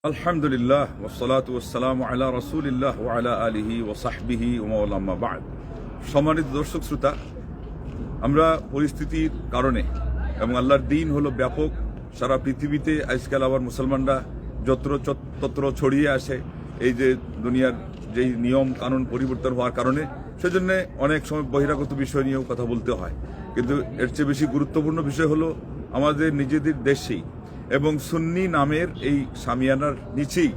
আলহামদুলিল্লাহ ওয়াসসালাতু ওয়াসসালামু আলা রাসূলিল্লাহ ওয়া আলা আলিহি ওয়া সাহবিহি ওয়া মাওলা মা বা'দ। সম্মানিত দর্শক শ্রোতা, আমরা পরিস্থিতির কারণে এবং আল্লাহর দ্বীন হলো ব্যাপক, সারা পৃথিবীতে আজকাল আবার মুসলমানরা তত্র ছড়িয়ে আসে। এই যে দুনিয়ার যেই নিয়ম কানুন পরিবর্তন হওয়ার কারণে সেজন্য অনেক সময় বহিরাগত বিষয় নিয়েও কথা বলতে হয়, কিন্তু এর চেয়ে বেশি গুরুত্বপূর্ণ বিষয় হলো আমাদের নিজেদের দেশেই এবং সুন্নি নামের এই সামিয়ানার নিচেই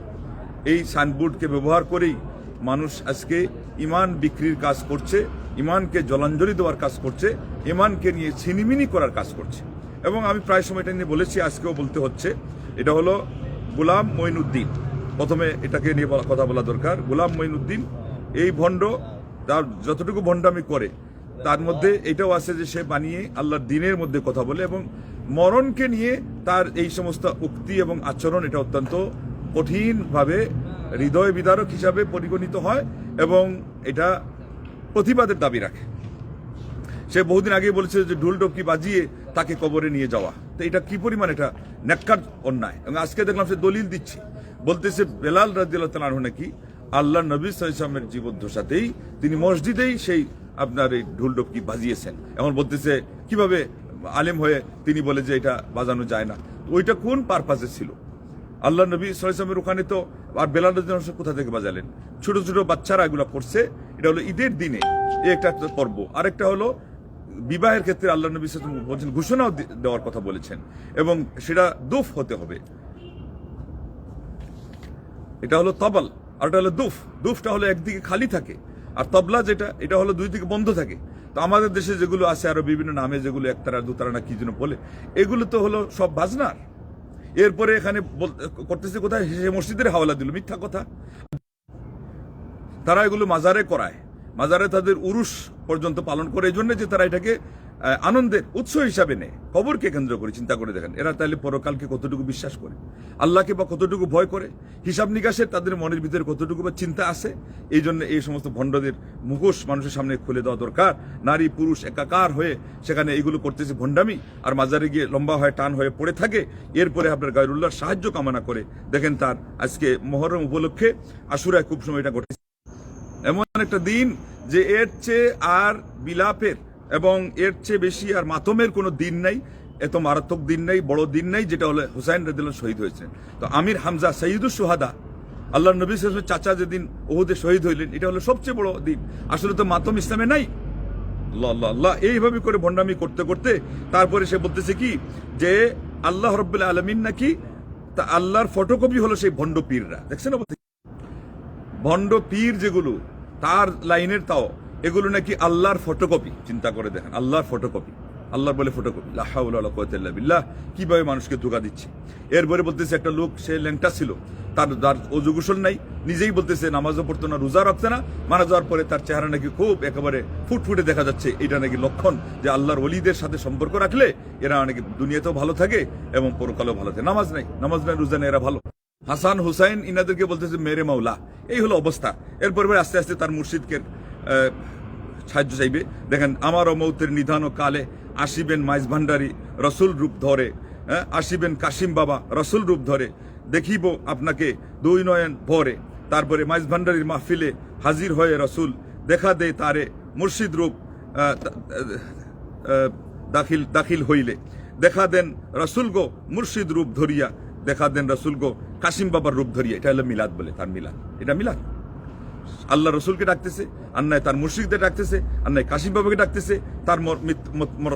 এই সাইনবোর্ডকে ব্যবহার করেই মানুষ আজকে ইমান বিক্রির কাজ করছে, ইমানকে জলাঞ্জলি দেওয়ার কাজ করছে, ইমানকে নিয়ে ছিনিমিনি করার কাজ করছে। এবং আমি প্রায় সময় এটা নিয়ে বলেছি, আজকেও বলতে হচ্ছে। এটা হলো গোলাম মঈনুদ্দিন। প্রথমে এটাকে নিয়ে কথা বলা দরকার। গোলাম মঈনুদ্দিন এই ভণ্ড, তার যতটুকু ভণ্ডামি করে তার মধ্যে এটাও আছে যে সে বানিয়ে আল্লাহর দ্বীনের মধ্যে কথা বলে এবং মরণকে নিয়ে তার এই সমস্ত উক্তি এবং আচরণ এটা অত্যন্ত কঠিনভাবে হৃদয় বিদারক হিসাবে পরিগণিত হয় এবং এটা প্রতিবাদের দাবি রাখে। সে বহুদিন আগেই বলেছে যে ঢোল ডপকি বাজিয়ে তাকে কবরে নিয়ে যাওয়া, তো এটা কি পরিমাণ এটা ন্যাক্কার অন্যায়। এবং আজকে দেখলাম সে দলিল দিচ্ছে, বলতেছে বেলাল রাদিয়াল্লাহু তাআলা আনহু নাকি আল্লাহ নবী সাল্লাল্লাহু আলাইহি ওয়াসাল্লামের জীবদ্দশাতেই তিনি মসজিদেই সেই আপনার এই ঢোল ডপকি বাজিয়েছেন। এখন বলতেছে কিভাবে আলেম হয়ে তিনি বলে যে এটা বাজানো যায় না। ওইটা কোন পারপাসে ছিল? আল্লাহ নবী সাল্লাল্লাহু আলাইহি ওয়াসাল্লামের ওখানে তো আর বেলাল রাদিয়াল্লাহু তাআলা কোথা থেকে বাজালেন? ছোট ছোট বাচ্চারা এগুলো করছে। এটা হলো ঈদের দিনে এই একটা পর্ব। আরেকটা হলো বিবাহের ক্ষেত্রে আল্লাহ নবী সাল্লাল্লাহু আলাইহি ওয়াসাল্লাম বলছেন, ঘোষণাও দেওয়ার কথা বলেছেন এবং সেটা দুফ হতে হবে। এটা হলো তবল আর এটা হলো দুফ। দুফটা হলো একদিকে খালি থাকে আর তবলা যেটা এটা হলো দুই দিকে বন্ধ থাকে। তো আমাদের দেশে যেগুলো আছে আরো বিভিন্ন নামে, যেগুলো একতারা দুতারা না কি যেন বলে, এগুলো তো হলো সব বাজনার। এরপরে এখানে করতেছে কোথায়? সে মসজিদের হাওলা দিল, মিথ্যা কথা। তারা এগুলো মাজারে করায়, মাজারে তাদের উরুস পর্যন্ত পালন করে, এই জন্য যে তারা এটাকে আনন্দের উৎস হিসাবে নেয়। কবরকে কেন্দ্র করে চিন্তা করে দেখেন, এরা তাহলে পরকালকে কতটুকু বিশ্বাস করে, আল্লাহকে বা কতটুকু ভয় করে, হিসাব নিকাশের তাদের মনের ভিতরে কতটুকু বা চিন্তা আছে। এই জন্য এই সমস্ত ভণ্ডদের মুখোশ মানুষের সামনে খুলে দেওয়া দরকার। নারী পুরুষ একাকার হয়ে সেখানে এইগুলো করতেছে ভণ্ডামি, আর মাজারে গিয়ে লম্বা হয়ে টান হয়ে পড়ে থাকে। এরপরে আপনার গায়রুল্লাহর সাহায্য কামনা করে। দেখেন তার আজকে মহরম উপলক্ষে আশুরায় খুব সময় এটা ঘটেছে। এমন একটা দিন যে এর চেয়ে আর বিলাপের এবং এর চেয়ে বেশি আর মাতমের কোনো দিন নাই, এত মারাত্মক দিন নাই, বড় দিন নাই, যেটা হলো হুসাইন রাদিয়াল্লাহু শহীদ হয়েছেন। তো আমির হামজা সৈয়দুস শুহাদা, আল্লাহ নবী সাল্লাল্লাহু আলাইহি ওয়াসাল্লামের চাচা যেদিন উহুদে শহীদ হইলেন, এটা হলো সবচেয়ে বড় দিন। আসলে তো মাতম ইসলামে নাই। আল্লাহ আল্লাহ আল্লাহ, এইভাবে করে ভণ্ডামি করতে করতে তারপরে সে বলতেছে কি যে আল্লাহ রাব্বুল আলামিন নাকি তা আল্লাহর ফটোকপি হলো সেই ভণ্ড পীররা। দেখছেন ভণ্ড পীর যেগুলো তার লাইনের, তাও এগুলো নাকি আল্লাহর ফটোকপি। চিন্তা করে দেখেন, আল্লাহর ফটোকপি, আল্লাহর বলে ফটোকপি। লা হাওলা ওয়ালা কুওয়াতা ইল্লা বিল্লাহ। কিভাবে মানুষকে ধোঁকা দিচ্ছে। এরপরে বলতেছে একটা লোক, সে ল্যাংটা ছিল, তার ওযু গোসল নাই, নিজেই বলতেছে নামাজও পড়তো না, রোজা রাখছে না। মারা যাওয়ার পরে তার চেহারা নাকি খুব একেবারে ফুটফুটে দেখা যাচ্ছে। এটা নাকি লক্ষণ যে আল্লাহর ওলিদের সাথে সম্পর্ক রাখলে এরা নাকি দুনিয়াতেও ভালো থাকে এবং পরকালেও ভালো থাকে। নামাজ নাই, রোজা নেই, এরা ভালো। হাসান হুসাইন ইনাদেরকে বলতেছে মেরে মাওলা। এই হলো অবস্থা। এরপর আস্তে আস্তে তার মুর্শিদকে সাহায্য চাইবে। দেখেন, আমারও মৌতের নিধান ও কালে আসিবেন মাইজ ভান্ডারী রসুল রূপ ধরে, আসিবেন কাশিম বাবা রসুল রূপ ধরে, দেখিব আপনাকে দুই নয়ন ভরে। তারপরে মাইজ ভান্ডারীর মাহফিলে হাজির হয়ে রসুল, দেখা দে তারে মুর্শিদ রূপ দাখিল হইলে, দেখা দেন রসুল গো মুর্শিদ রূপ ধরিয়া, দেখা দেন রসুল গো কাশিম বাবার রূপ ধরিয়া। এটা হলো মিলাদ বলে, তার মিলাদ। এটা মিলাদ। আল্লাহ রসুলকে ডাকতেছে, আর নাই তার মুর্শিদদের ডাকতেছে, আর নাই কাশিম বাবাকে ডাকতেছে। তার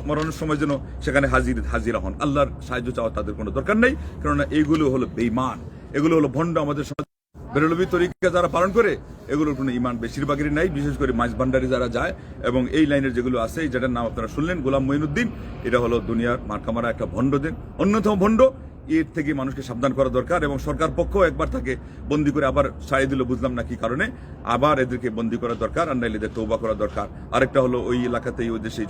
মরণের সময় যেন সেখানে হাজিরা হন। আল্লাহর সাহায্য চাওয়া তাদের কোনো দরকার নেই, কেননা এইগুলো হলো বেঈমান, এগুলো হলো ভণ্ড। আমাদের সমাজ বেরলভী তরিকা যারা পালন করে, এগুলোর কোনো ইমান বেশিরভাগেরই নাই, বিশেষ করে মাইজ ভান্ডারি যারা যায়। এবং এই লাইনের যেগুলো আছে, যেটার নাম আপনারা শুনলেন গোলাম মঈনুদ্দিন, এটা হলো দুনিয়ার মার্কামারা একটা ভণ্ডদের অন্যতম ভণ্ড। এর থেকে মানুষকে সাবধান করা দরকার এবং সরকার পক্ষ একবার তাকে বন্দি করে আবার ছাড়িয়ে দিল, বুঝলাম না কি কারণে। আবার এদেরকে বন্দি করা দরকার, আর নাইলে এদের তওবা করা দরকার। আরেকটা হলো ওই এলাকাতেই, ওই দেশে